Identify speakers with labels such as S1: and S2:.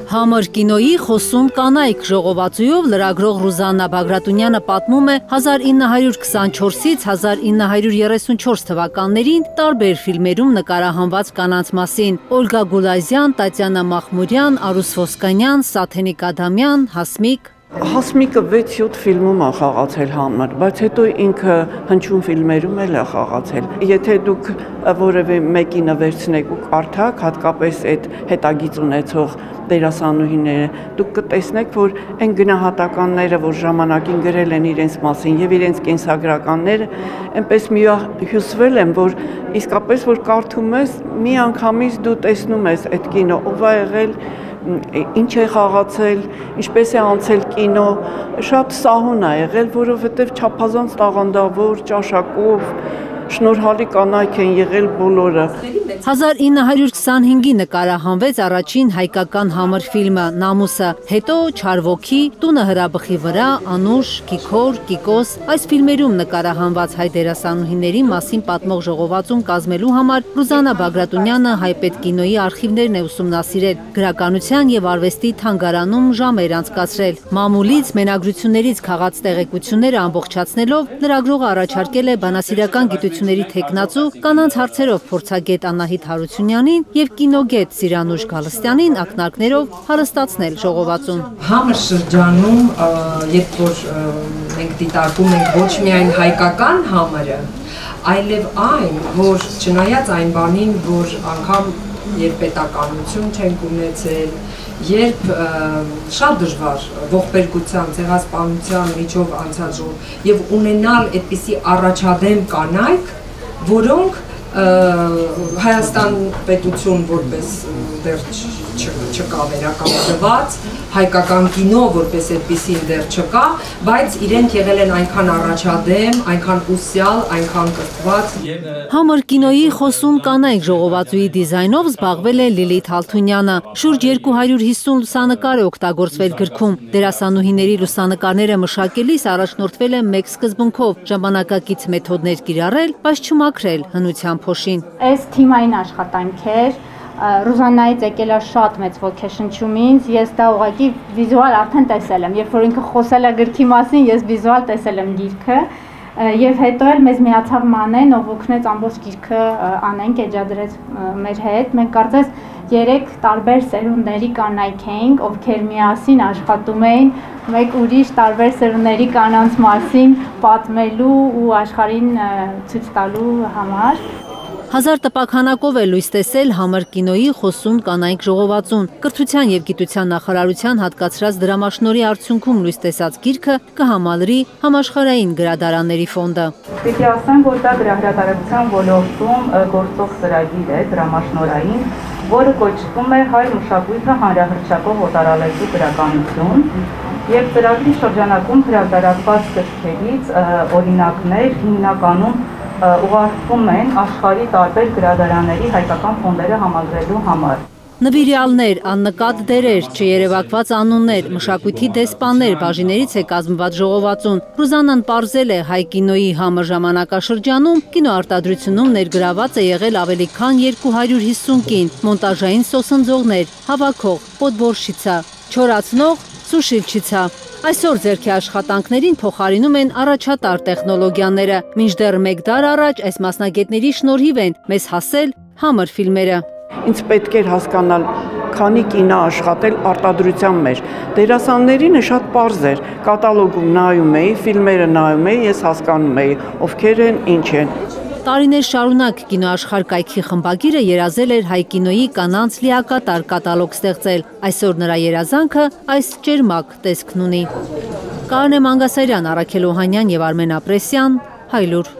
S1: Համր կինոյի խոսում կանայք ժողովածուով լրագրող Ռուզաննա Բագրատունյանը պատմում է 1924-ից 1934 թվականներին տարբեր ֆիլմերում նկարահանված կանանց մասին. Օլգա Գուլազյան, Տատյանա Մախմուրյան, Արուս Ոսկանյան, Սաթենիկ Ադամյան, Հասմիկ.
S2: Հասմիկը 6-7 ֆիլմում է խաղացել Համր, բայց հետո ինքը հնչյուն ֆիլմերում էլ է խաղացել։ Եթե դուք որևէ մեկինը վերցնեք ու կարդաք, հատկապես այդ հետագիծ ունեցող դերասանուհիները, դուք կտեսնեք, որ այն գնահատականները, որ ժամանակին գրել են իրենց մասին եւ իրենց կենսագրականները, այնպես միահյուսվել են, որ իսկապես որ կարդում ես, մի անգամից դու տեսնում ես այդ կինո, ով է եղել, ինչ է խաղացել, ինչպես է անցել կինո, շատ սահուն է եղել, որովհետև չափազանց տաղանդավոր, ճաշակով, շնորհալի կանայք են եղել բոլորը։
S1: 1925-ի նկարահանվեց առաջին հայկական համր ֆիլմը Նամուսը, հետո Չարվոքի, Տունը հրաբխի վրա, Անուշ, Կիքոր, Կիկոս, այս ֆիլմերում նկարահանված հայ դերասանուհիների մասին պատմող ժողովածուն կազմելու համար Ռուզաննա Բագրատունյանը հայպետ կինոյի արխիվներն է ուսումնասիրել, գրականության եւ արվեստի թանգարանում ժամեր անցկացրել։ Մամուլից, մենագրություններից քաղած տեղեկությունները ամբողջացնելով լրագրողը առաջարկել է բանասիրական գիտությունների թեկնածու կանանց հարցերով փորձագետ Անահիտ Հարությունյանին եւ կինոգետ Սիրանուշ Գալստյանին ակնարկներով հարստացնել ժողովածուն։
S3: Համր շրջանում, երբ որ մենք դիտարկում ենք ոչ միայն հայկական համրը, այլև այն, որ չնայած այն բանին, որ անգամ երբ պետականություն չենք ունեցել, երբ շատ դժվար ողբերգության, ցեղասպանության միջով անցած եւ ունենալ այդպիսի առաջադեմ կանայք, որոնք Հայաստան պետություն որպես դեռ չկա վերականգնված, հայկական կինո որպես այդպիսին դեռ չկա, բայց իրենք եղել են այնքան առաջադեմ, այնքան ուսյալ, այնքան կրթված։
S1: Համր կինոյի խոսում կանայք ժողովածուի դիզայնով զբաղվել է Լիլիթ Հալթունյանը։ Շուրջ 250 լուսանկար է օգտագործվել գրքում։ Դերասանուհիների լուսանկարները մշակելիս առաջնորդվել է մեկ սկզբունքով՝ ժամանակակից մեթոդներ կիրառել, բայց չմաքրել հնության փոշին։
S4: Այս թիմային աշխատանք էր, Ռուզաննայից եկել է շատ մեծ ոգեշնչում ինձ, ես դա ուղղակի վիզուալ արդեն տեսել եմ, երբ որ ինքը խոսել է գրքի մասին, ես վիզուալ տեսել եմ գիրքը, եւ հետո էլ մեզ միացավ Մանեն, ով օգնեց ամբողջ գիրքը անենք, էջադրեց մեր հետ, մենք կարծես 3 տարբեր սերունդների կանայք էինք, ովքեր միասին աշխատում էին մեկ ուրիշ տարբեր սերունդների կանանց մասին պատմելու ու աշխարհին ցույց տալու համար։
S1: 1000 տպաքանակով է լույս տեսել Համր կինոյի խոսում կանայք ժողովածուն։ Կրթության եւ գիտության նախարարության հատկացրած դրամաշնորհի արդյունքում լույս տեսած գիրքը կհամալրի համաշխարհային գրադարանների ֆոնդը։
S5: Պիտի ասեմ, որ դա գրահրատարակության ոլորտում գործող ծրագիր է դրամաշնորհային, որը կոչվում է Հայ մշակույթը հանրահռչակող օտարալեզու գրականություն, եւ ծրագրի շրջանակում հրատարակված գրքերից օրինակներ հիմնականում ուղարկվում են աշխարհի տարբեր գրադարանների հայկական ֆոնդերը համալրելու համար։
S1: Նվիրյալներ, աննկատ դերեր, չերևակված անուններ, մշակույթի դեսպաններ, բաժիներից է կազմված ժողովածուն։ Ռուզաննան պարզել է հայ կինոյի համր ժամանակաշրջանում կինոարտադրությունում ներգրաված է եղել ավելի քան 250 կին, մոնտաժային սոսնձողներ, հավաքող, պոդբորշիցա, չորացնող, սուշիլչիցա։ Այսօր ձեռքի աշխատանքներին փոխարինում են առաջատար տեխնոլոգիաները, մինչդեռ մեկ դար առաջ այս մասնագետների շնորհիվ են մեզ հասել համր ֆիլմերը։
S2: Ինձ պետք էր հասկանալ, քանի կինո աշխատել արտադրության մեջ։ Դերասաններինը շատ պարզ էր, կատալոգում նայում էի, ֆիլմերը նայում էի, ես հասկանում էի, ովքեր են, ինչ են։
S1: Տարիներ շարունակ կինոաշխարհ կայքի խմբագիրը երազել էր հայ կինոյի կանանց լիակատար կատալոգ ստեղծել։ Այսօր նրա երազանքը այս ճերմակ տեսքն ունի։ Կարնե Մանգասարյան, Առաքել Օհանյան եւ Արմեն Ապրեսյան, Հայլուր։